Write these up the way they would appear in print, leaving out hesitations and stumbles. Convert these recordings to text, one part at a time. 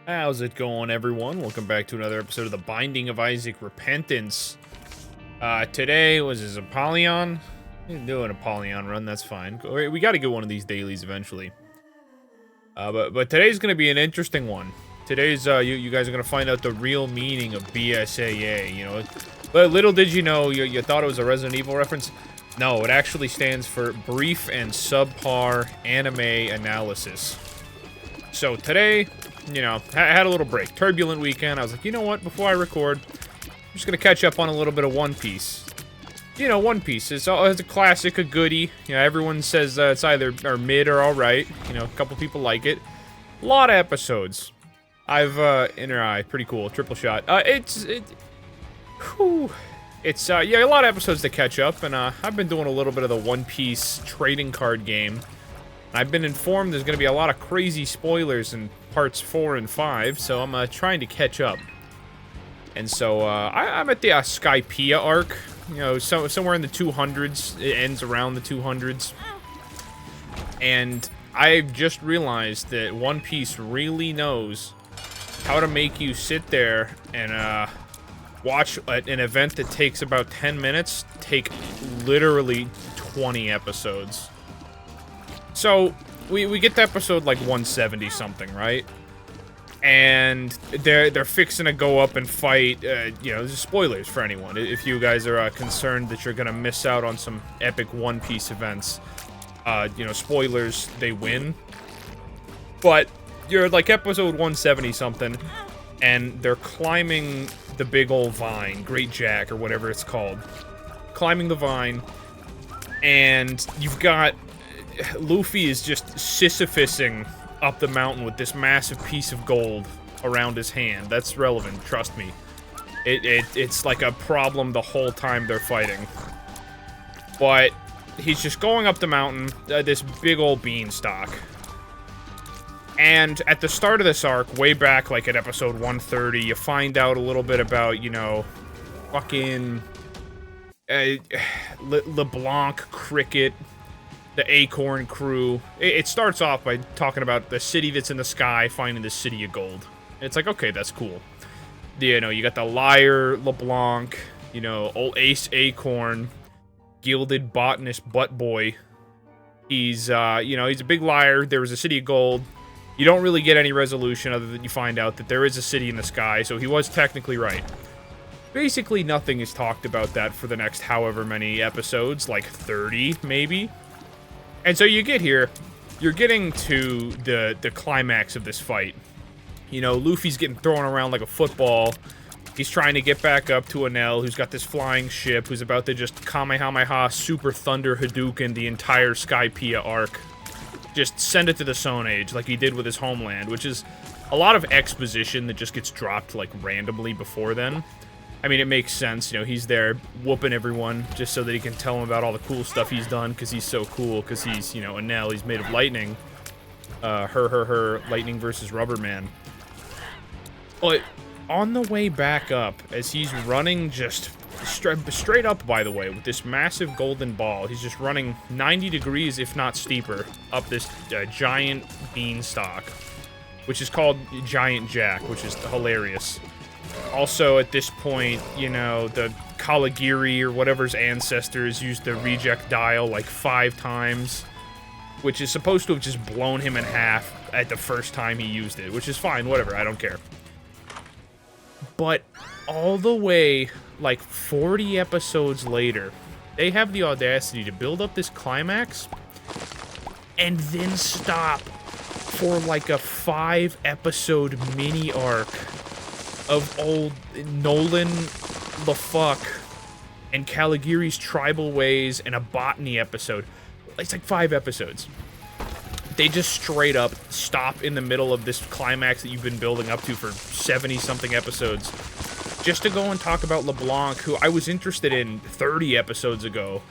How's it going, everyone? Welcome back to another episode of The Binding of Isaac Repentance. Today was his Apollyon. Doing a Apollyon run, that's fine. We gotta get one of these dailies eventually. But today's gonna be an interesting one. Today's, you guys are gonna find out the real meaning of BSAA, you know. But little did you know, you thought it was a Resident Evil reference. No, it actually stands for Brief and Subpar Anime Analysis. So today, you know, I had a little break. Turbulent weekend. I was like, you know what? Before I record, I'm just going to catch up on a little bit of One Piece. You know, One Piece. It's a classic, a goodie. You know, everyone says it's either mid or alright. You know, a couple people like it. A lot of episodes. Inner eye. Pretty cool. Triple shot. Yeah, a lot of episodes to catch up. And I've been doing a little bit of the One Piece trading card game. I've been informed there's going to be a lot of crazy spoilers in parts 4 and 5, so I'm trying to catch up. And so I'm at the Skypiea arc, you know, somewhere in the 200s. It ends around the 200s. And I've just realized that One Piece really knows how to make you sit there and watch an event that takes about 10 minutes take literally 20 episodes. So, we get to episode, like, 170 something, right? And they're fixing to go up and fight, you know, this is spoilers for anyone. If you guys are concerned that you're gonna miss out on some epic One Piece events, you know, spoilers, they win. But you're, like, episode 170 something, and they're climbing the big old vine, Great Jack, or whatever it's called. Climbing the vine, and you've got Luffy is just Sisyphusing up the mountain with this massive piece of gold around his hand. That's relevant, trust me. It's like a problem the whole time they're fighting. But he's just going up the mountain, this big old beanstalk. And at the start of this arc, way back like at episode 130, you find out a little bit about, you know, fucking LeBlanc, Cricket, the Acorn crew. It starts off by talking about the city that's in the sky, finding the city of gold. And it's like, okay, that's cool. You know, you got the liar LeBlanc, you know, old Ace Acorn, gilded botanist butt boy. He's, you know, he's a big liar. There was a city of gold. You don't really get any resolution other than you find out that there is a city in the sky, so he was technically right. Basically, nothing is talked about that for the next however many episodes, like 30, maybe. And so you get here, you're getting to the climax of this fight. You know, Luffy's getting thrown around like a football. He's trying to get back up to Enel, who's got this flying ship, who's about to just Kamehameha Super Thunder Hadouken the entire Skypiea arc. Just send it to the Stone Age, like he did with his homeland, which is a lot of exposition that just gets dropped, like, randomly before then. I mean, it makes sense, you know, he's there whooping everyone just so that he can tell them about all the cool stuff he's done, because he's so cool, because he's, you know, Enel, he's made of lightning. Lightning versus Rubber Man. But on the way back up, as he's running just straight up, by the way, with this massive golden ball, he's just running 90 degrees, if not steeper, up this giant beanstalk, which is called Giant Jack, which is hilarious. Also, at this point, you know, the Kaligiri or whatever's ancestors used the reject dial like 5 times, which is supposed to have just blown him in half at the first time he used it, which is fine, whatever, I don't care. But all the way, like 40 episodes later, they have the audacity to build up this climax and then stop for like a 5-episode mini arc of old Nolan, LaFuck, and Caligari's tribal ways and a botany episode. It's like 5 episodes. They just straight up stop in the middle of this climax that you've been building up to for 70-something episodes just to go and talk about LeBlanc, who I was interested in 30 episodes ago.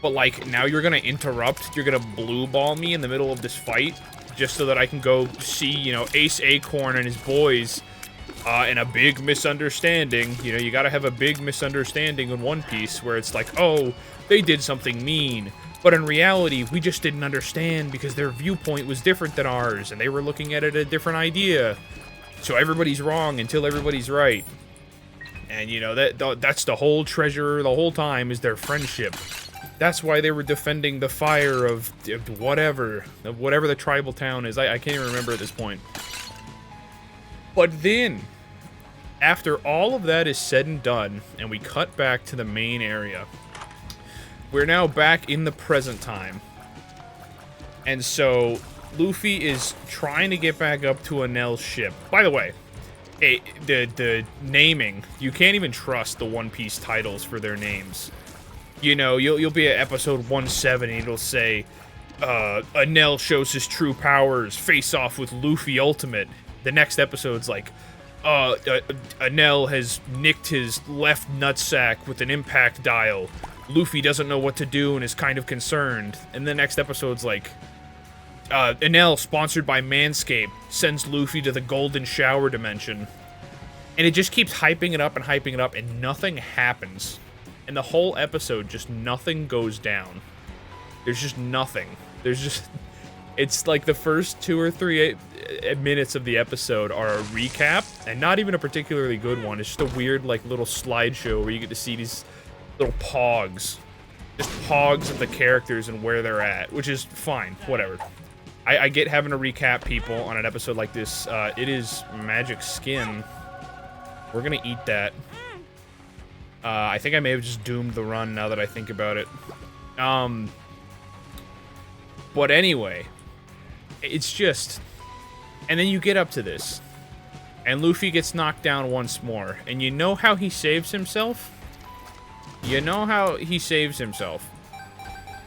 But, like, now you're gonna interrupt, you're gonna blue ball me in the middle of this fight just so that I can go see, you know, Ace Acorn and his boys in a big misunderstanding. You know, you gotta have a big misunderstanding in One Piece where it's like, oh, they did something mean. But in reality, we just didn't understand because their viewpoint was different than ours, and they were looking at it a different idea. So everybody's wrong until everybody's right. And, you know, that's the whole treasure the whole time is their friendship. That's why they were defending the fire of whatever the tribal town is. I can't even remember at this point. But then, after all of that is said and done, and we cut back to the main area, we're now back in the present time. And so, Luffy is trying to get back up to Enel's ship. By the way, the naming, you can't even trust the One Piece titles for their names. You know, you'll be at episode 170, it'll say, Enel shows his true powers, face off with Luffy Ultimate. The next episode's like, Enel has nicked his left nutsack with an impact dial. Luffy doesn't know what to do and is kind of concerned. And the next episode's like, Enel, sponsored by Manscaped, sends Luffy to the Golden Shower dimension. And it just keeps hyping it up, and nothing happens. And the whole episode, just nothing goes down. There's just nothing. There's just... It's like the first 2 or 3 minutes of the episode are a recap, and not even a particularly good one. It's just a weird, like, little slideshow where you get to see these little pogs. Just pogs of the characters and where they're at, which is fine. Whatever. I get having to recap people on an episode like this. It is magic skin. We're gonna eat that. I think I may have just doomed the run now that I think about it. But anyway, it's just... And then you get up to this, and Luffy gets knocked down once more. And you know how he saves himself? You know how he saves himself?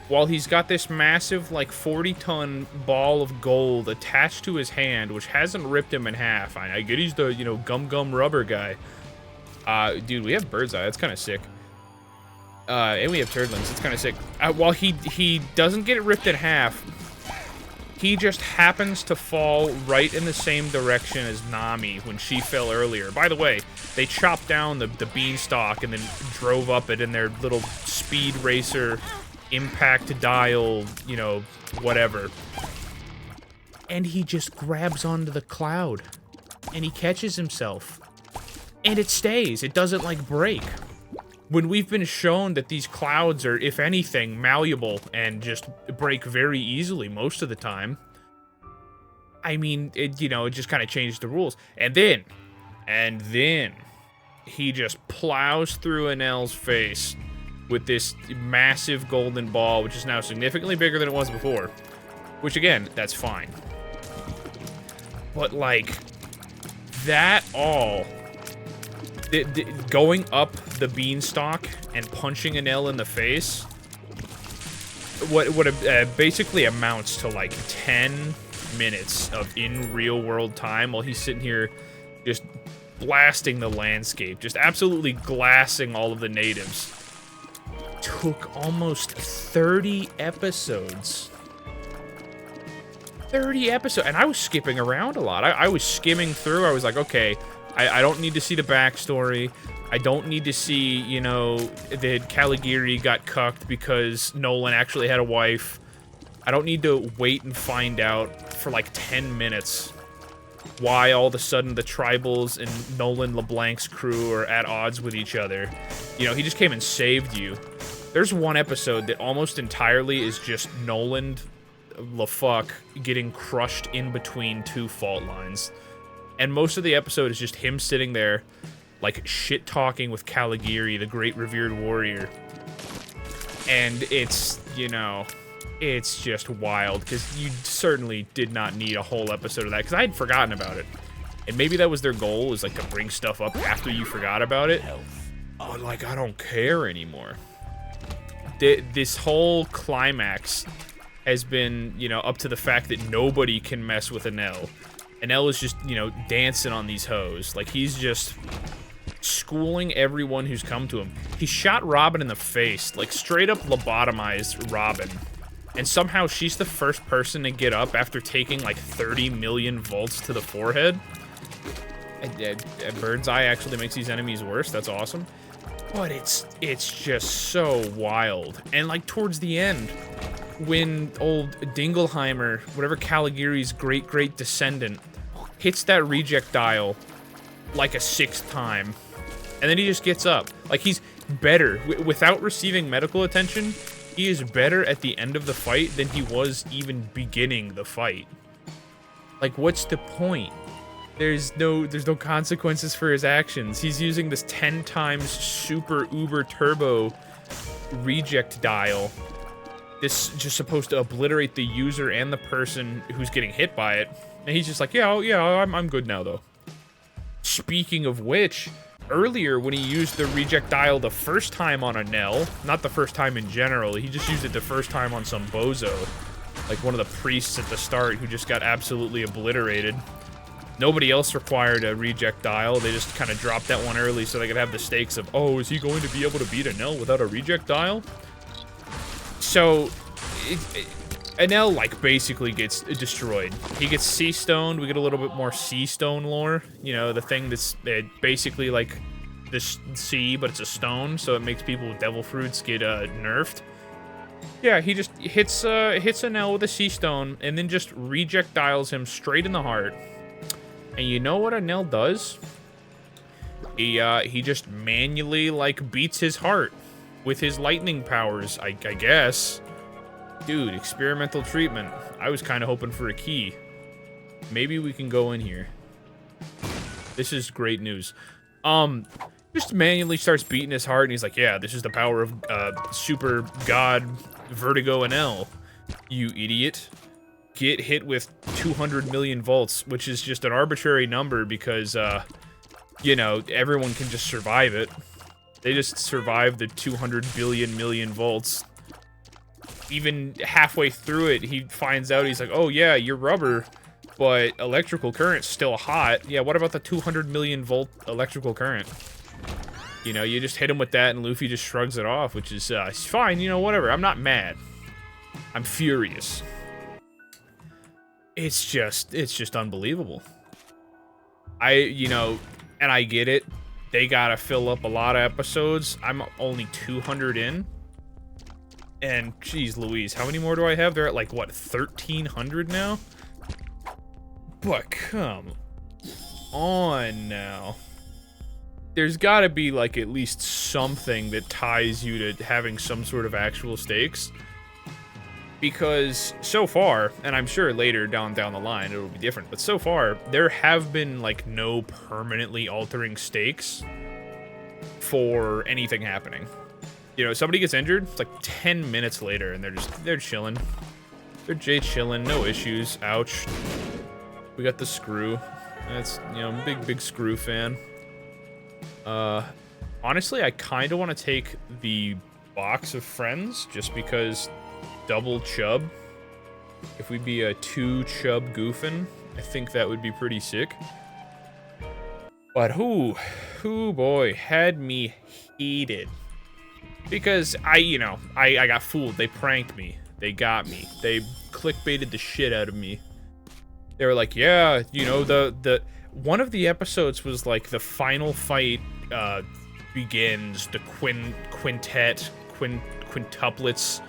While he's got this massive, like, 40-ton ball of gold attached to his hand, which hasn't ripped him in half. I get he's the, you know, gum rubber guy. Dude, we have Bird's Eye. That's kind of sick. And we have Turdlings. It's kind of sick. While he doesn't get it ripped in half, he just happens to fall right in the same direction as Nami when she fell earlier. By the way, they chopped down the beanstalk and then drove up it in their little speed racer impact dial, you know, whatever. And he just grabs onto the cloud. And he catches himself. And it stays. It doesn't, like, break. When we've been shown that these clouds are, if anything, malleable and just break very easily most of the time. I mean, it just kind of changed the rules. And then, he just plows through Enel's face with this massive golden ball, which is now significantly bigger than it was before. Which, again, that's fine. But, like, that all... going up the beanstalk and punching Enel in the face, what basically amounts to like 10 minutes of in real world time while he's sitting here just blasting the landscape, just absolutely glassing all of the natives. Took almost 30 episodes. 30 episodes, and I was skipping around a lot. I was skimming through. I was like, okay, I don't need to see the backstory. I don't need to see, you know, that Caligari got cucked because Nolan actually had a wife. I don't need to wait and find out for like 10 minutes why all of a sudden the tribals and Nolan LeBlanc's crew are at odds with each other. You know, he just came and saved you. There's one episode that almost entirely is just Nolan LeFuck getting crushed in between 2 fault lines. And most of the episode is just him sitting there, like, shit-talking with Caligari, the great revered warrior. And it's, you know, it's just wild, because you certainly did not need a whole episode of that, because I had forgotten about it. And maybe that was their goal, is, like, to bring stuff up after you forgot about it. But, like, I don't care anymore. This whole climax has been, you know, up to the fact that nobody can mess with Enel. Enel is just, you know, dancing on these hoes. Like, he's just schooling everyone who's come to him. He shot Robin in the face, like, straight up lobotomized Robin. And somehow she's the first person to get up after taking, like, 30 million volts to the forehead. Bird's Eye actually makes these enemies worse. That's awesome. But it's just so wild. And, like, towards the end, when old Dingleheimer, whatever Caligari's great-great descendant, hits that reject dial like a 6th time, and then he just gets up. Like, he's better. Without receiving medical attention, he is better at the end of the fight than he was even beginning the fight. Like, what's the point? There's no consequences for his actions. He's using this 10 times super uber turbo reject dial. This just supposed to obliterate the user and the person who's getting hit by it. And he's just like, yeah, I'm good now, though. Speaking of which, earlier when he used the reject dial the first time on a Nell, not the first time in general, he just used it the first time on some bozo, like one of the priests at the start who just got absolutely obliterated. Nobody else required a reject dial. They just kind of dropped that one early so they could have the stakes of, oh, is he going to be able to beat a Nell without a reject dial? So, Enel, like, basically gets destroyed. He gets sea stoned. We get a little bit more sea stone lore. You know, the thing that's basically like this sea, but it's a stone, so it makes people with devil fruits get nerfed. Yeah, he just hits Enel with a sea stone and then just reject dials him straight in the heart. And you know what Enel does? He just manually, like, beats his heart with his lightning powers, I guess. Dude, experimental treatment. I was kind of hoping for a key. Maybe we can go in here. This is great news. Just manually starts beating his heart, and he's like, yeah, this is the power of super god Vertigo Enel. You idiot. Get hit with 200 million volts, which is just an arbitrary number because, you know, everyone can just survive it. They just survive the 200 billion million volts. Even halfway through it, he finds out, he's like, oh yeah, you're rubber, but electrical current's still hot. Yeah, what about the 200 million volt electrical current? You know, you just hit him with that and Luffy just shrugs it off, which is fine, you know, whatever. I'm not mad. I'm furious. It's just unbelievable. You know, and I get it. They gotta fill up a lot of episodes. I'm only 200 in. And, geez Louise, how many more do I have? They're at, like, what, 1,300 now? But come on now. There's gotta be, like, at least something that ties you to having some sort of actual stakes. Because so far, and I'm sure later down the line it'll be different, but so far, there have been, like, no permanently altering stakes for anything happening. You know, somebody gets injured, it's like 10 minutes later, and they're chilling. They're chilling, no issues. Ouch. We got the screw. That's, you know, big screw fan. Honestly, I kind of want to take the box of friends, just because double chub. If we'd be a 2 chub goofing, I think that would be pretty sick. But who boy, had me heated. Because I got fooled. They pranked me. They got me. They clickbaited the shit out of me. They were like, yeah, you know, the one of the episodes was like the final fight begins, the quintuplets,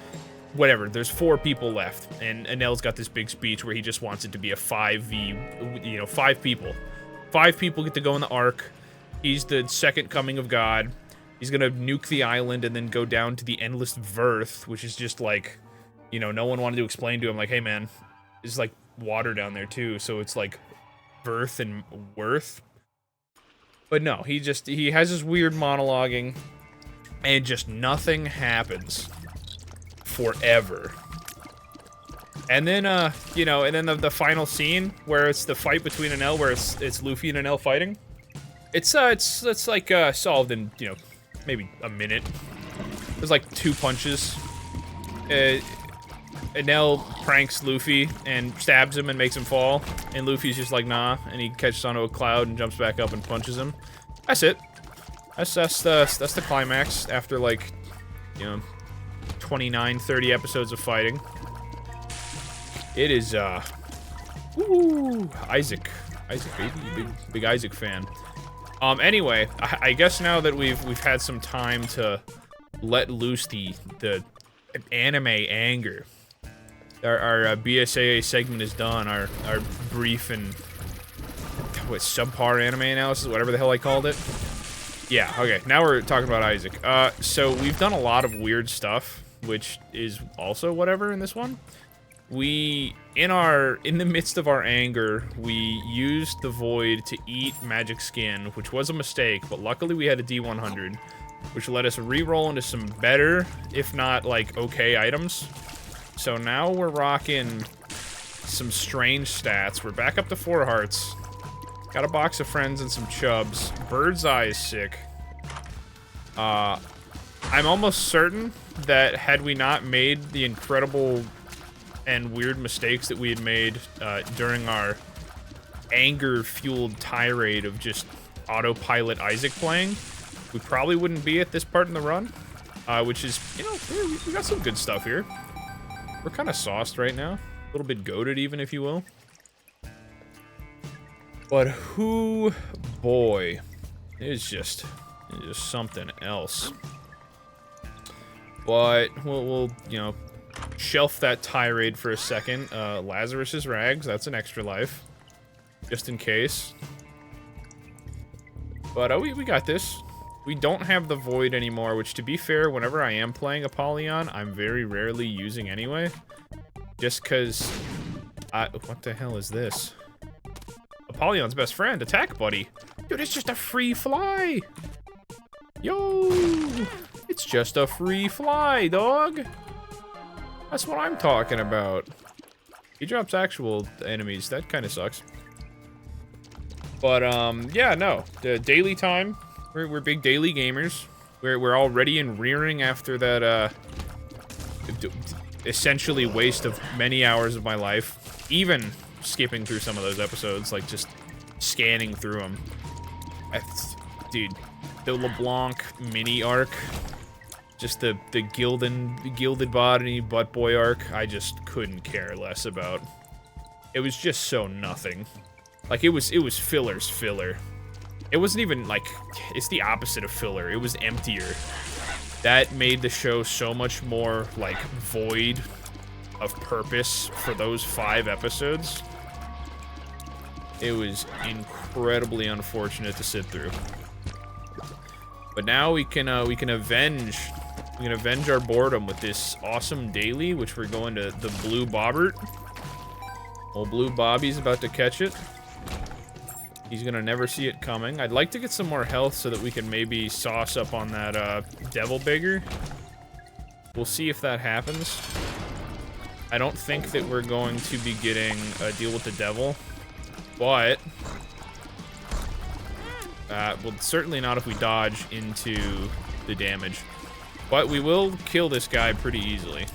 whatever. There's 4 people left, and Enel's got this big speech where he just wants it to be a 5v, you know, 5 people. 5 people get to go in the Ark. He's the second coming of God. He's gonna nuke the island and then go down to the Endless Verth, which is just like, you know, no one wanted to explain to him, like, hey man, there's like water down there too, so it's like Verth and Worth. But no, he has his weird monologuing, and just nothing happens forever. And then, you know, and then the final scene where it's the fight between Enel, where it's Luffy and Enel fighting. It's like solved in, you know, maybe a minute. There's like 2 punches. Enel pranks Luffy and stabs him and makes him fall, and Luffy's just like, nah, and he catches onto a cloud and jumps back up and punches him. That's it. That's the climax after, like, you know, 29, 30 episodes of fighting. It is, Isaac, baby, big Isaac fan. Anyway, I guess now that we've had some time to let loose the anime anger, our BSAA segment is done. Our brief and what, subpar anime analysis, whatever the hell I called it. Yeah, okay, now we're talking about Isaac. So we've done a lot of weird stuff, which is also whatever in this one. In the midst of our anger, we used the Void to eat Magic Skin, which was a mistake, but luckily we had a D100, which let us re-roll into some better, if not, like, okay items. So now we're rocking some strange stats. We're back up to 4 hearts. Got a box of friends and some chubs. Bird's Eye is sick. I'm almost certain that had we not made the incredible and weird mistakes that we had made during our anger-fueled tirade of just autopilot Isaac playing, we probably wouldn't be at this part in the run, which is, you know, we got some good stuff here. We're kind of sauced right now. A little bit goated even, if you will. But who, boy, it's just something else. But we'll you know, shelf that tirade for a second. Lazarus's rags, that's an extra life, just in case. But we got this. We don't have the Void anymore, which, to be fair, whenever I am playing Apollyon, I'm very rarely using anyway. Just because what the hell is this? Apollyon's best friend, attack buddy. Dude, it's just a free fly. Yo, it's just a free fly, dog. That's what I'm talking about. He drops actual enemies. That kind of sucks. But yeah, no. The daily time. We're big daily gamers. We're already in rearing after that essentially waste of many hours of my life. Even skipping through some of those episodes, like just scanning through them. Dude, the LeBlanc mini arc, just the gilded body butt boy arc, I just couldn't care less about. It was just so nothing. Like, it was filler's filler. It wasn't even like, it's the opposite of filler. It was emptier. That made the show so much more like void of purpose for those 5 episodes. It was incredibly unfortunate to sit through. But now we can avenge our boredom with this awesome daily, which we're going to the Blue Bobbert. Old Blue Bobby's about to catch it. He's gonna never see it coming. I'd like to get some more health so that we can maybe sauce up on that Devil Beggar. We'll see if that happens. I don't think that we're going to be getting a deal with the devil, but well, certainly not if we dodge into the damage. But we will kill this guy pretty easily.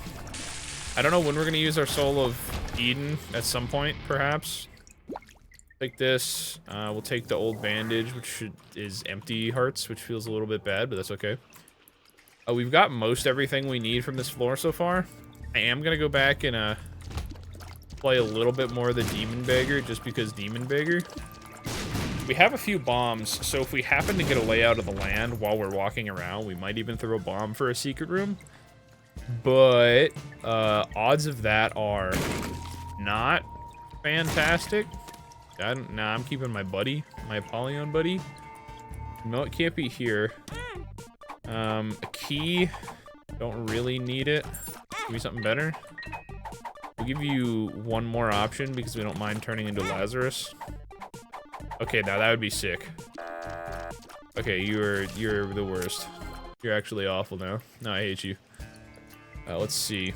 I don't know when we're gonna use our Soul of Eden, at some point, perhaps. Take this. We'll take the old bandage, which is empty hearts, which feels a little bit bad, but that's okay. We've got most everything we need from this floor so far. I am gonna go back and play a little bit more of the Demon Beggar, just because Demon Beggar. We have a few bombs, so if we happen to get a layout of the land while we're walking around, we might even throw a bomb for a secret room. But odds of that are not fantastic. Nah, I'm keeping my buddy, my Apollyon buddy. No, it can't be here. A key. Don't really need it. Give me something better. We'll give you one more option because we don't mind turning into Lazarus. Okay, now that would be sick. Okay, you're the worst. You're actually awful now. No, I hate you. Let's see.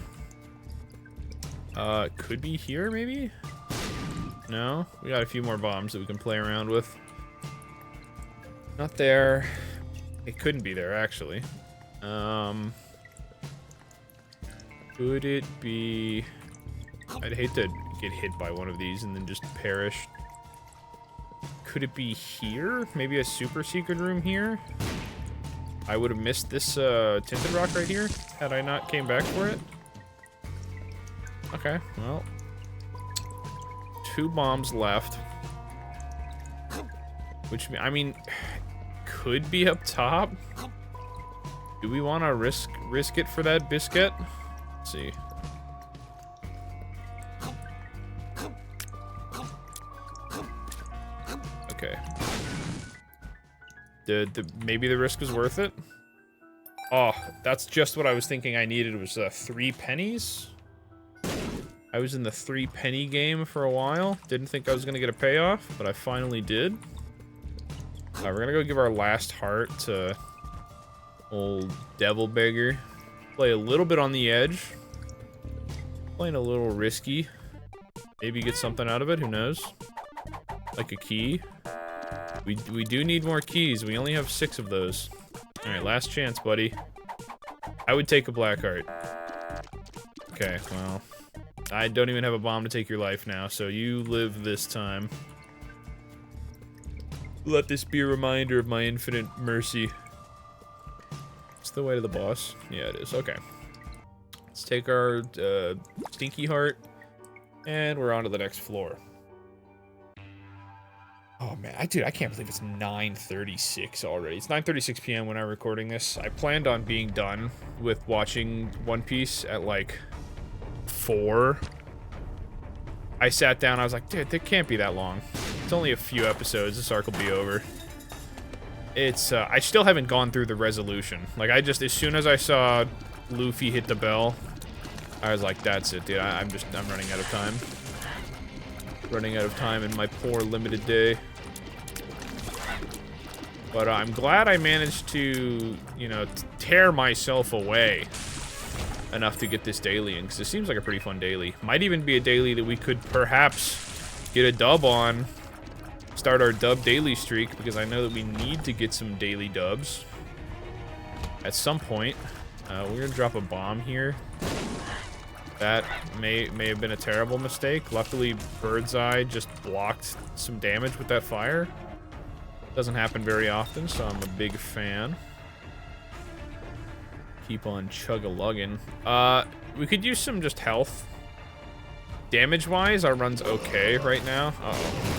Could be here, maybe? No? We got a few more bombs that we can play around with. Not there. It couldn't be there, actually. Could it be... I'd hate to get hit by one of these and then just perish. Could it be here? Maybe a super secret room here? I would have missed this tinted rock right here had I not came back for it. Okay, well... 2 bombs left. Which, I mean, could be up top. Do we want to risk it for that biscuit? Let's see. Okay. Maybe the risk was worth it? Oh, that's just what I was thinking I needed was 3 pennies? I was in the 3 penny game for a while. Didn't think I was gonna get a payoff, but I finally did. We're gonna go give our last heart to old Devil Beggar. Play a little bit on the edge. Playing a little risky. Maybe get something out of it, who knows? Like a key. We do need more keys. We only have 6 of those. Alright, last chance, buddy. I would take a black heart. Okay, well. I don't even have a bomb to take your life now, so you live this time. Let this be a reminder of my infinite mercy. It's the way to the boss. Yeah, it is. Okay. Let's take our stinky heart, and we're on to the next floor. Oh man, dude, I can't believe it's 9:36 already. It's 9:36 p.m. when I'm recording this. I planned on being done with watching One Piece at like 4. I sat down, I was like, dude, it can't be that long. It's only a few episodes, this arc will be over. It's, I still haven't gone through the resolution. Like, I just, as soon as I saw Luffy hit the bell, I was like, that's it, dude, I'm running out of time. Running out of time in my poor limited day. But I'm glad I managed to, you know, tear myself away enough to get this daily in, because it seems like a pretty fun daily. Might even be a daily that we could perhaps get a dub on. Start our dub daily streak, because I know that we need to get some daily dubs at some point. We're gonna drop a bomb here. That may have been a terrible mistake. Luckily, Birdseye just blocked some damage with that fire. Doesn't happen very often, so I'm a big fan. Keep on chug-a-lugging. We could use some just health. Damage-wise, our run's okay right now. Uh-oh.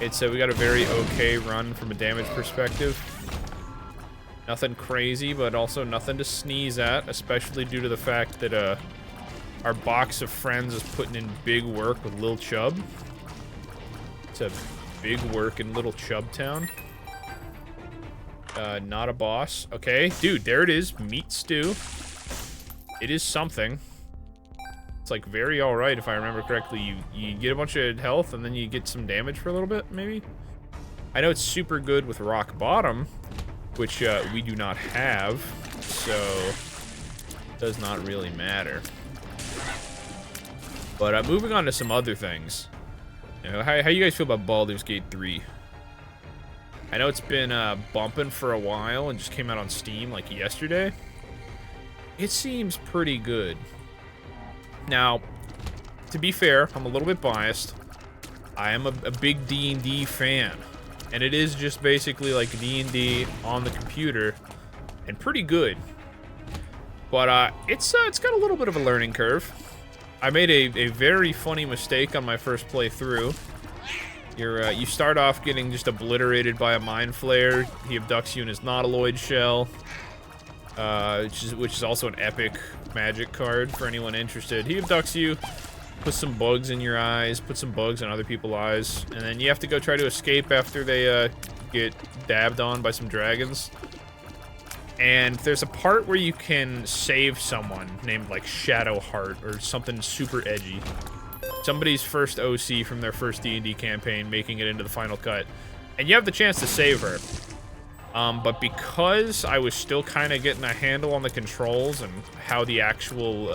It's we got a very okay run from a damage perspective. Nothing crazy, but also nothing to sneeze at, especially due to the fact that our box of friends is putting in big work with Lil Chub. It's a big work in Little Chub Town. Not a boss. Okay, dude, there it is. Meat stew. It is something. It's like very alright if I remember correctly. You get a bunch of health and then you get some damage for a little bit, maybe? I know it's super good with Rock Bottom, which we do not have, so it does not really matter. But moving on to some other things. You know, how you guys feel about Baldur's Gate 3? I know it's been bumping for a while and just came out on Steam like yesterday. It seems pretty good. Now, to be fair, I'm a little bit biased. I am a big D&D fan. And it is just basically like D&D on the computer, and pretty good. But it's got a little bit of a learning curve. I made a very funny mistake on my first playthrough. You start off getting just obliterated by a mind flare. He abducts you in his nautiloid shell, which is also an epic magic card for anyone interested. He abducts you, puts some bugs in your eyes, puts some bugs in other people's eyes, and then you have to go try to escape after they get dabbed on by some dragons. And there's a part where you can save someone named like Shadowheart or something super edgy. Somebody's first OC from their first D&D campaign making it into the final cut. And you have the chance to save her. But because I was still kind of getting a handle on the controls and how the actual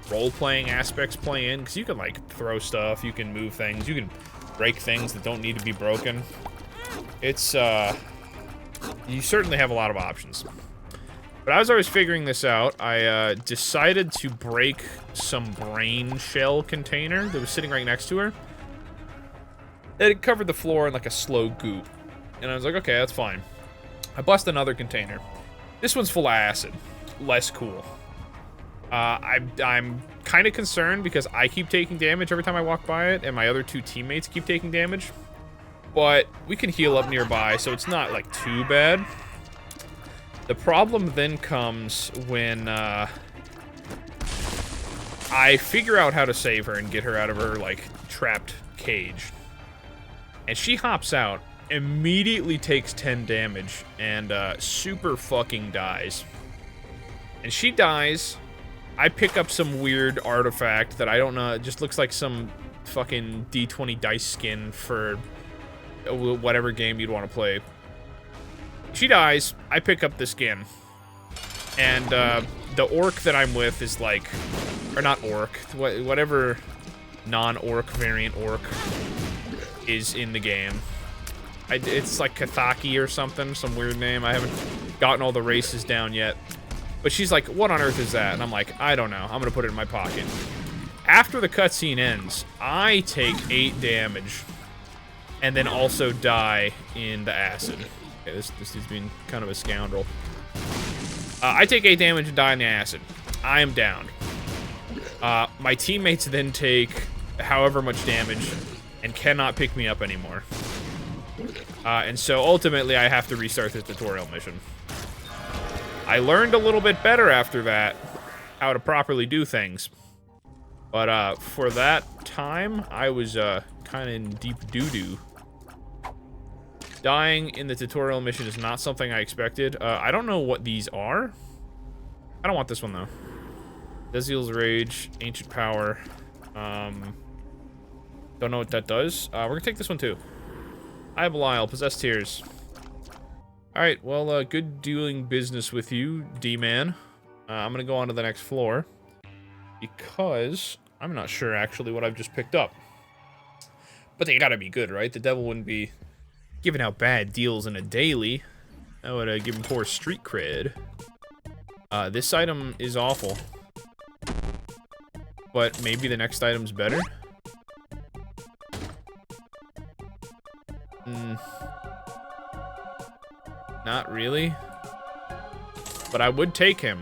role-playing aspects play in, because you can like throw stuff, you can move things, you can break things that don't need to be broken. It's you certainly have a lot of options. But as I was figuring this out, I decided to break some brain shell container that was sitting right next to her. It covered the floor in like a slow goop. And I was like, okay, that's fine. I bust another container. This one's full of acid. Less cool. I'm kind of concerned because I keep taking damage every time I walk by it, and my other 2 teammates keep taking damage. But we can heal up nearby, so it's not like too bad. The problem then comes when I figure out how to save her and get her out of her like trapped cage. And she hops out, immediately takes 10 damage, and super fucking dies. And she dies. I pick up some weird artifact that I don't know. It just looks like some fucking D20 dice skin for whatever game you'd want to play. She dies. I pick up the skin. And the orc that I'm with is like... Or not orc. Whatever non-orc variant orc is in the game. It's like Kathaki or something. Some weird name. I haven't gotten all the races down yet. But she's like, what on earth is that? And I'm like, I don't know. I'm going to put it in my pocket. After the cutscene ends, I take 8 damage. And then also die in the acid. Okay, this is being kind of a scoundrel. I take 8 damage and die in the acid. I am downed. My teammates then take however much damage and cannot pick me up anymore. And so ultimately I have to restart the tutorial mission. I learned a little bit better after that how to properly do things. But for that time, I was kind of in deep doo-doo. Dying in the tutorial mission is not something I expected. I don't know what these are. I don't want this one, though. Deziel's Rage, Ancient Power. Don't know what that does. We're gonna take this one, too. I Belial, Possessed Tears. Alright, well, good doing business with you, D-Man. I'm gonna go on to the next floor. Because I'm not sure, actually, what I've just picked up. But they gotta be good, right? The devil wouldn't be giving out bad deals in a daily. That would give him poor street cred. This item is awful. But maybe the next item's better? Not really. But I would take him.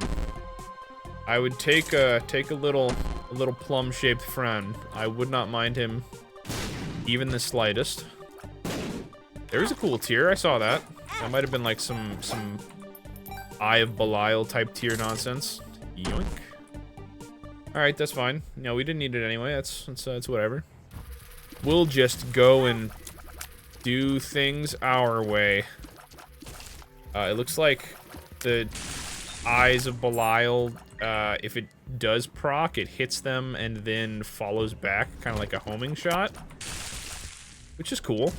I would take a little plum-shaped friend. I would not mind him even the slightest. There's a cool tier. I saw that. That might have been like some Eye of Belial type tier nonsense. Yoink. All right, that's fine. No, we didn't need it anyway. That's whatever. We'll just go and do things our way. It looks like the Eyes of Belial, if it does proc, it hits them and then follows back, kind of like a homing shot. Which is cool.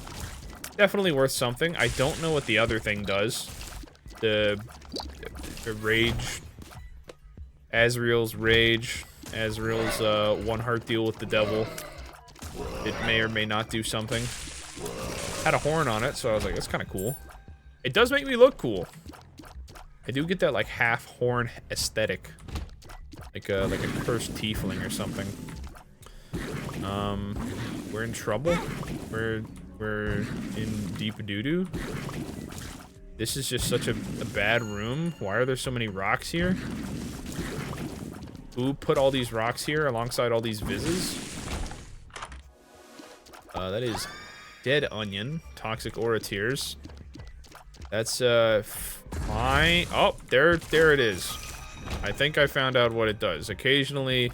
Definitely worth something. I don't know what the other thing does. The Rage. Azrael's Rage. Azrael's one heart deal with the devil. It may or may not do something. Had a horn on it, so I was like, that's kind of cool. It does make me look cool. I do get that like half horn aesthetic, like a cursed tiefling or something. We're in trouble. We're in deep doo-doo. This is just such a bad room. Why are there so many rocks here? Who put all these rocks here alongside all these vizzes? That is Dead Onion, Toxic Aura Tears. That's fine. Oh, there it is. I think I found out what it does. Occasionally,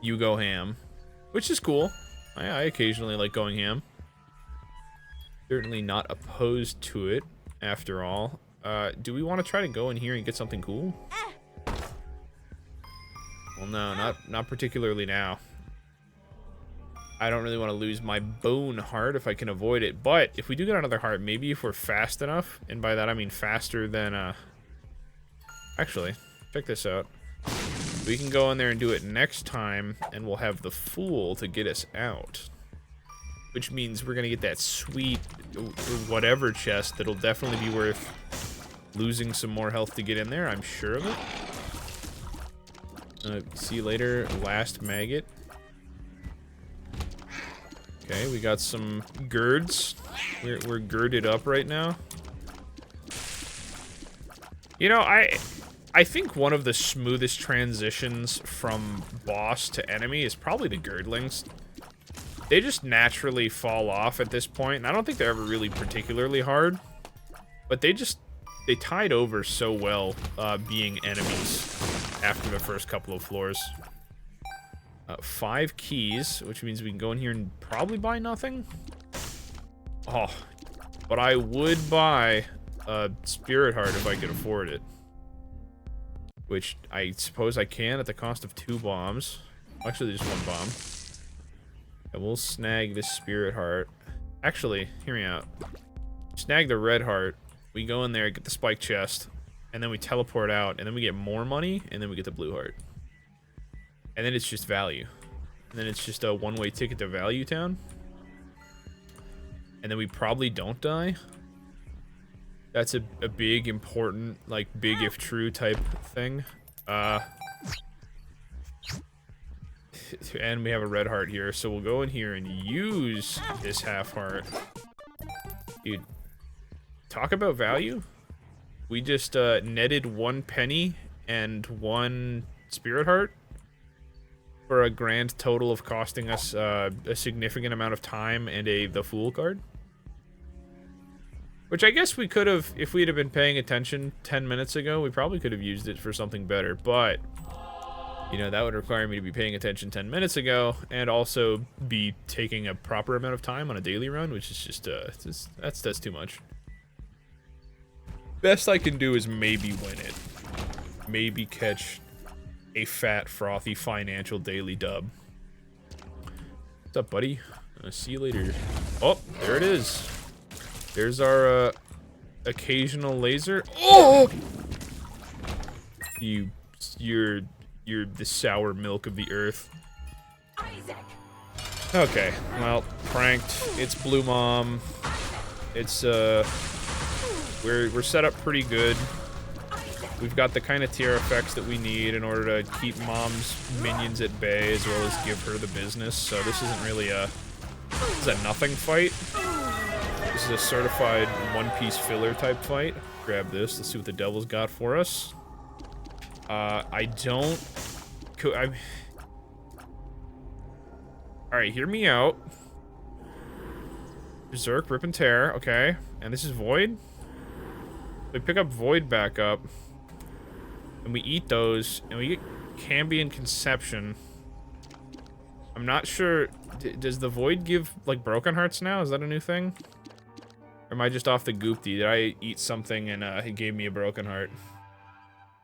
you go ham, which is cool. I occasionally like going ham. Certainly not opposed to it, after all. Do we want to try to go in here and get something cool? Well, no, not particularly now. I don't really want to lose my bone heart if I can avoid it. But if we do get another heart, maybe if we're fast enough, and by that I mean faster than, actually, check this out. We can go in there and do it next time, and we'll have the Fool to get us out. Which means we're going to get that sweet whatever chest that'll definitely be worth losing some more health to get in there. I'm sure of it. See you later, last maggot. Okay, we got some girds. We're girded up right now. You know, I think one of the smoothest transitions from boss to enemy is probably the girdlings. They just naturally fall off at this point, and I don't think they're ever really particularly hard. But they tide over so well being enemies after the first couple of floors. 5 keys, which means we can go in here and probably buy nothing. Oh, but I would buy a Spirit Heart if I could afford it. Which I suppose I can at the cost of 2 bombs. Actually, just 1 bomb. And we'll snag this Spirit Heart. Actually, hear me out. Snag the Red Heart. We go in there, get the Spike Chest, and then we teleport out, and then we get more money, and then we get the Blue Heart. And then it's just value. And then it's just a one-way ticket to Value Town. And then we probably don't die. That's a big, important, like, big if true type thing. And we have a red heart here, so we'll go in here and use this half heart. Dude, talk about value. We just netted 1 penny and 1 Spirit Heart for a grand total of costing us a significant amount of time and the Fool card. Which I guess we could have, if we'd have been paying attention 10 minutes ago, we probably could have used it for something better, but, you know, that would require me to be paying attention 10 minutes ago, and also be taking a proper amount of time on a daily run, which is just, that's too much. Best I can do is maybe win it. Maybe catch a fat, frothy financial daily dub. What's up, buddy? See you later. Oh, there it is. There's our occasional laser. Oh! You're the sour milk of the earth. Okay, well, pranked. It's Blue Mom. It's we're set up pretty good. We've got the kind of tier effects that we need in order to keep Mom's minions at bay as well as give her the business. So this isn't really this is a nothing fight. This is a certified one-piece filler type fight. Grab this. Let's see what the devil's got for us. Alright, hear me out. Berserk, Rip and Tear. Okay. And this is Void. We pick up Void back up. And we eat those. And we get Cambion Conception. I'm not sure. Does the Void give, like, Broken Hearts now? Is that a new thing? Or am I just off the goopty? Did I eat something and it gave me a broken heart?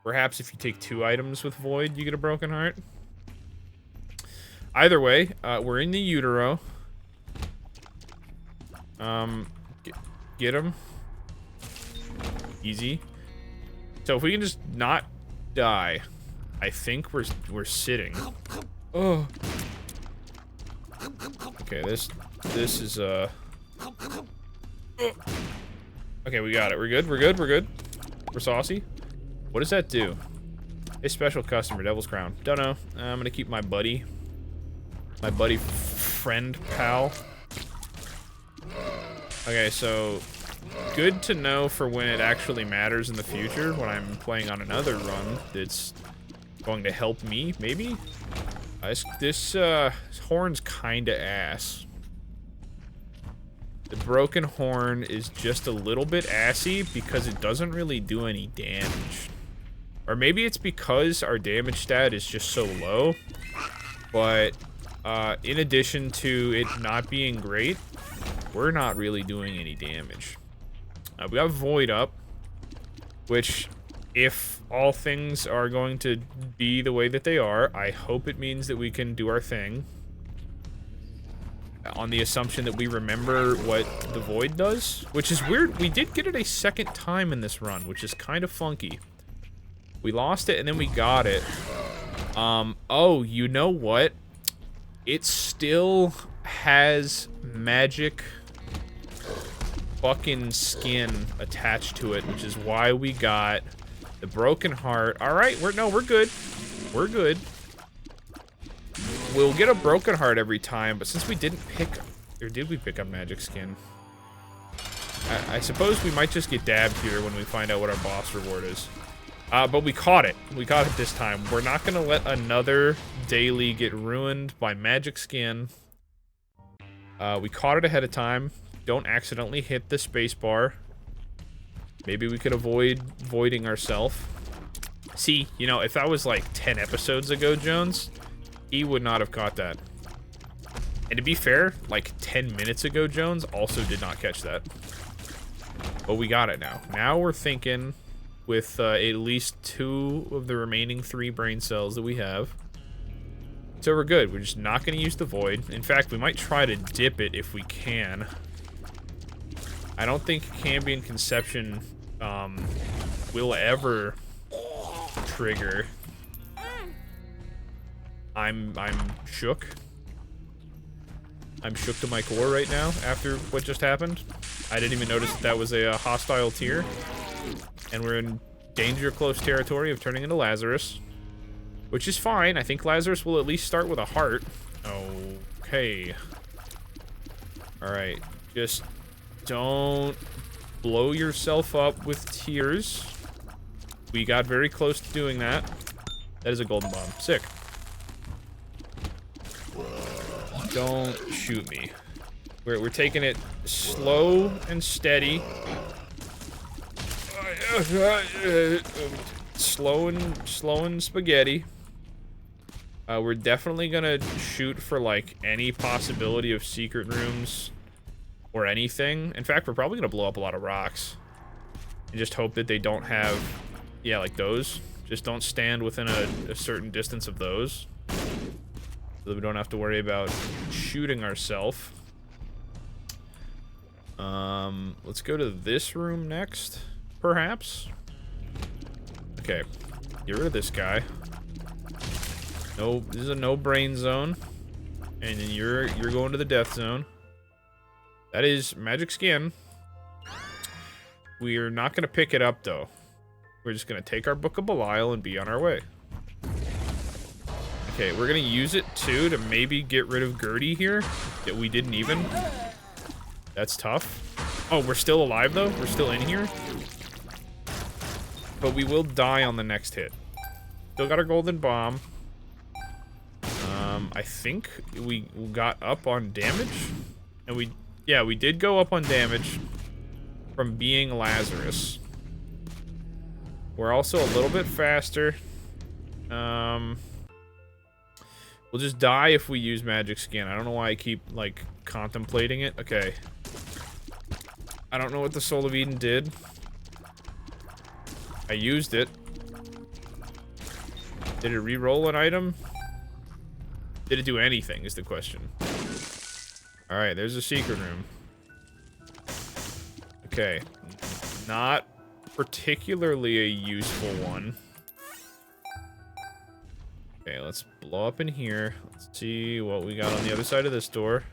Perhaps if you take 2 items with Void, you get a broken heart. Either way, we're in the utero. Get him. Easy. So if we can just not die, I think we're sitting. Oh. Okay, this is okay, we got it. We're good. We're saucy. What does that do? A special customer, Devil's Crown. Don't know. I'm gonna keep my buddy. My buddy, friend, pal. Okay, so good to know for when it actually matters in the future, when I'm playing on another run that's going to help me, maybe? This horn's kinda ass. The broken horn is just a little bit assy because it doesn't really do any damage. Or maybe it's because our damage stat is just so low. But in addition to it not being great, we're not really doing any damage. We got Void up, which, if all things are going to be the way that they are, I hope it means that we can do our thing. On the assumption that we remember what the Void does, which is weird. We did get it a second time in this run, which is kind of funky. We lost it and then we got it. Oh, you know what? It still has magic fucking skin attached to it, which is why we got the broken heart. All right, we're good. We're good. We'll get a broken heart every time, but since we didn't pick, or did we pick up magic skin? I suppose we might just get dabbed here when we find out what our boss reward is. But we caught it. We caught it this time. We're not gonna let another daily get ruined by magic skin. We caught it ahead of time. Don't accidentally hit the space bar. Maybe we could avoid voiding ourselves. See, you know, if that was like 10 episodes ago, Jones, he would not have caught that. And to be fair, like 10 minutes ago, Jones also did not catch that. But we got it now. Now we're thinking with at least 2 of the remaining 3 brain cells that we have. So we're good. We're just not going to use the void. In fact, we might try to dip it if we can. I don't think Cambion Conception will ever trigger. I'm shook. I'm shook to my core right now after what just happened. I didn't even notice that was a hostile tier. And we're in danger close territory of turning into Lazarus. Which is fine. I think Lazarus will at least start with a heart. Okay. Alright. Just don't blow yourself up with tears. We got very close to doing that. That is a golden bomb. Sick. Don't shoot me. We're taking it slow and steady. Slow and spaghetti. We're definitely gonna shoot for like any possibility of secret rooms or anything. In fact, we're probably gonna blow up a lot of rocks and just hope that they don't have, yeah, like those. Just don't stand within a certain distance of those, so that we don't have to worry about shooting ourselves. Let's go to this room next, perhaps. Okay, get rid of this guy. No, this is a no brain zone, and then you're going to the death zone. That is magic skin. We are not going to pick it up though. We're just going to take our Book of Belial and be on our way. Okay, we're going to use it too to maybe get rid of Gertie here that we didn't even. That's tough. Oh, we're still alive though? We're still in here? But we will die on the next hit. Still got our golden bomb. I think we got up on damage. And we did go up on damage from being Lazarus. We're also a little bit faster. We'll just die if we use magic skin. I don't know why I keep, like, contemplating it. Okay. I don't know what the Soul of Eden did. I used it. Did it re-roll an item? Did it do anything, is the question. Alright, there's a secret room. Okay. Not particularly a useful one. Okay, let's blow up in here. Let's see what we got on the other side of this door.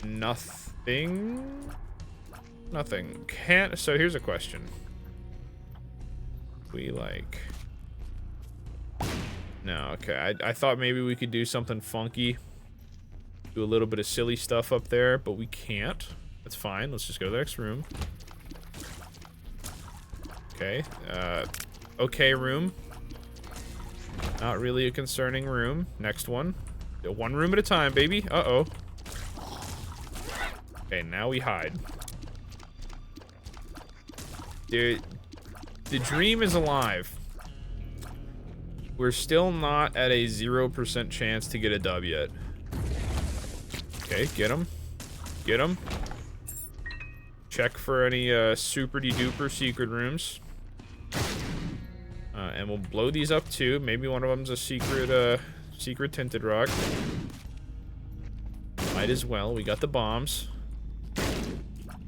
Nothing. Nothing. Can't. So here's a question. We like. No, okay. I thought maybe we could do something funky. Do a little bit of silly stuff up there, but we can't. That's fine. Let's just go to the next room. Okay. Okay room. Not really a concerning room. Next one. One room at a time, baby. Uh-oh. Okay, now we hide. Dude, the dream is alive. We're still not at a 0% chance to get a dub yet. Okay, get him. Get him. Check for any super-de-duper secret rooms. And we'll blow these up too. Maybe one of them's a secret tinted rock. Might as well. We got the bombs.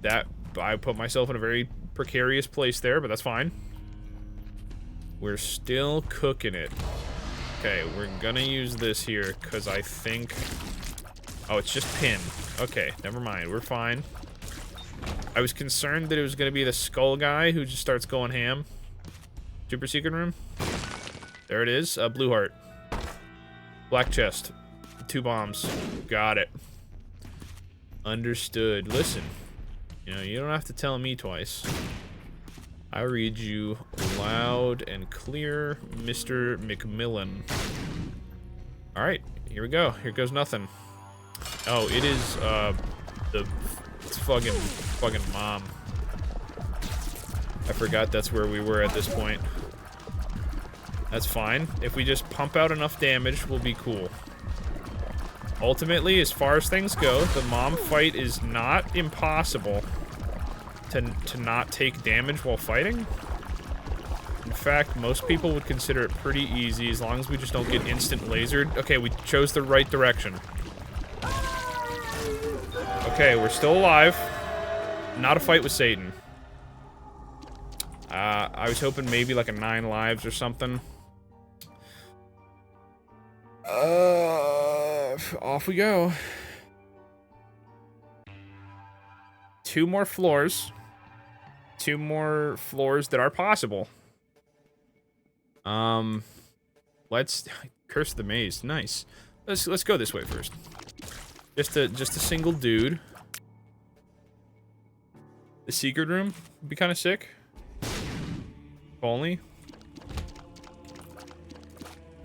That, I put myself in a very precarious place there, but that's fine. We're still cooking it. Okay, we're gonna use this here, because I think... Oh, it's just pin. Okay, never mind. We're fine. I was concerned that it was gonna be the skull guy who just starts going ham. Super secret room. There it is. Blue heart. Black chest. 2 bombs. Got it. Understood. Listen. You know, you don't have to tell me twice. I read you loud and clear, Mr. McMillan. Alright, here we go. Here goes nothing. Oh, it is, it's fucking mom. I forgot that's where we were at this point. That's fine. If we just pump out enough damage, we'll be cool. Ultimately, as far as things go, the mom fight is not impossible to not take damage while fighting. In fact, most people would consider it pretty easy as long as we just don't get instant lasered. Okay, we chose the right direction. Okay, we're still alive. Not a fight with Satan. I was hoping maybe like a 9 lives or something. Off we go. 2 more floors. 2 more floors that are possible. Let's curse the maze. Nice. Let's go this way first. Just a single dude. The secret room would be kind of sick. If only.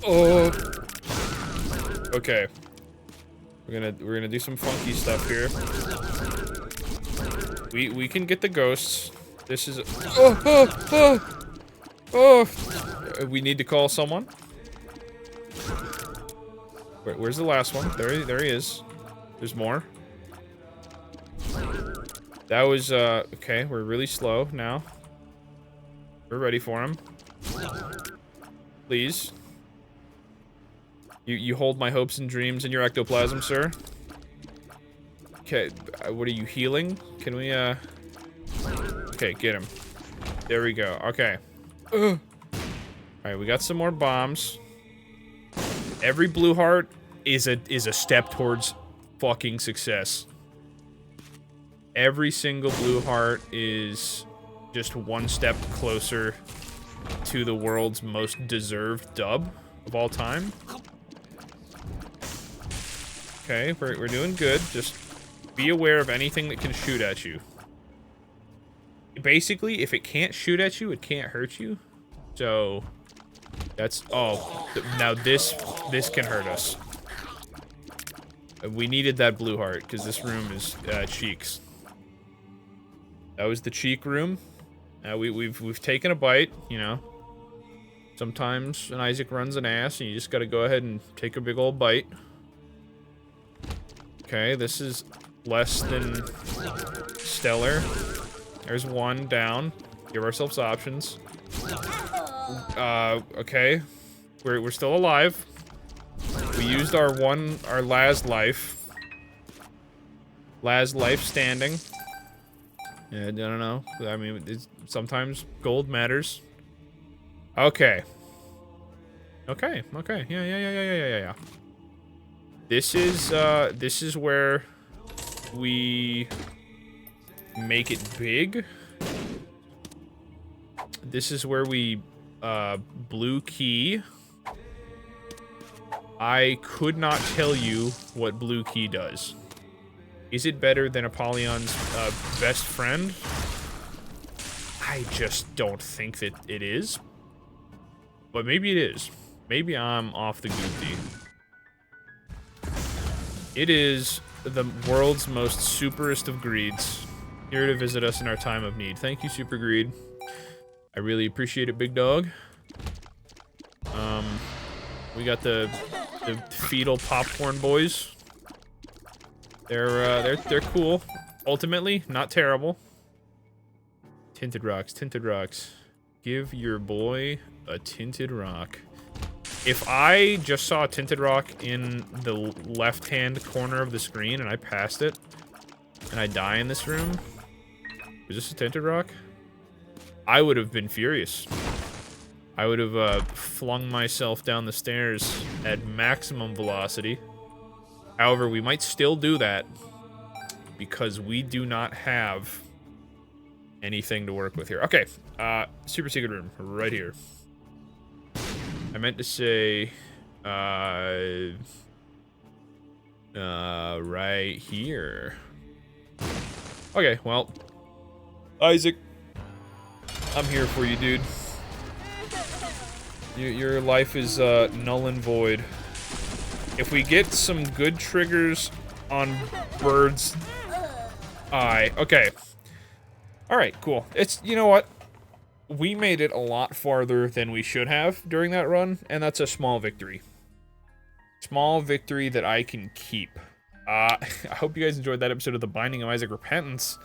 Oh. Okay. We're gonna do some funky stuff here. We can get the ghosts. This is we need to call someone. Where's the last one? There he is. There's more. That was okay, we're really slow now. We're ready for him. Please. You hold my hopes and dreams in your ectoplasm, sir. Okay, what are you healing? Can we, okay, get him. There we go, okay. Alright, we got some more bombs. Every blue heart is a step towards fucking success. Every single blue heart is just one step closer to the world's most deserved dub of all time. Okay, we're doing good. Just be aware of anything that can shoot at you. Basically, if it can't shoot at you, it can't hurt you. So, that's... Oh, now this can hurt us. We needed that blue heart, because this room is cheeks. That was the cheek room. We've taken a bite, you know. Sometimes an Isaac runs an ass, and you just gotta go ahead and take a big old bite. Okay, this is less than stellar. There's one down. Give ourselves options. Okay. We're still alive. We used our last life. Last life standing. Yeah, I don't know. I mean, sometimes gold matters. Okay. Okay. Yeah. This is where we make it big. This is where we, blue key. I could not tell you what blue key does. Is it better than Apollyon's, best friend? I just don't think that it is. But maybe it is. Maybe I'm off the goopty. It is the world's most superest of greeds, here to visit us in our time of need. Thank you, Super Greed. I really appreciate it, big dog. We got the fetal popcorn boys. They're cool. Ultimately, not terrible. Tinted rocks, tinted rocks. Give your boy a tinted rock. If I just saw a tinted rock in the left-hand corner of the screen and I passed it, and I die in this room, is this a tinted rock? I would have been furious. I would have flung myself down the stairs at maximum velocity. However, we might still do that because we do not have anything to work with here. Okay, super secret room right here. I meant to say, right here. Okay, well, Isaac, I'm here for you, dude. Your life is null and void. If we get some good triggers on Bird's eye, okay. All right, cool. It's, you know what? we made it a lot farther than we should have during that run, and that's a small victory. Small victory that I can keep. I hope you guys enjoyed that episode of The Binding of Isaac Repentance.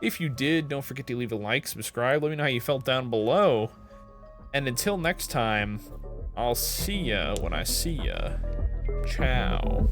If you did, don't forget to leave a like, subscribe, let me know how you felt down below. And until next time, I'll see ya when I see ya. Ciao.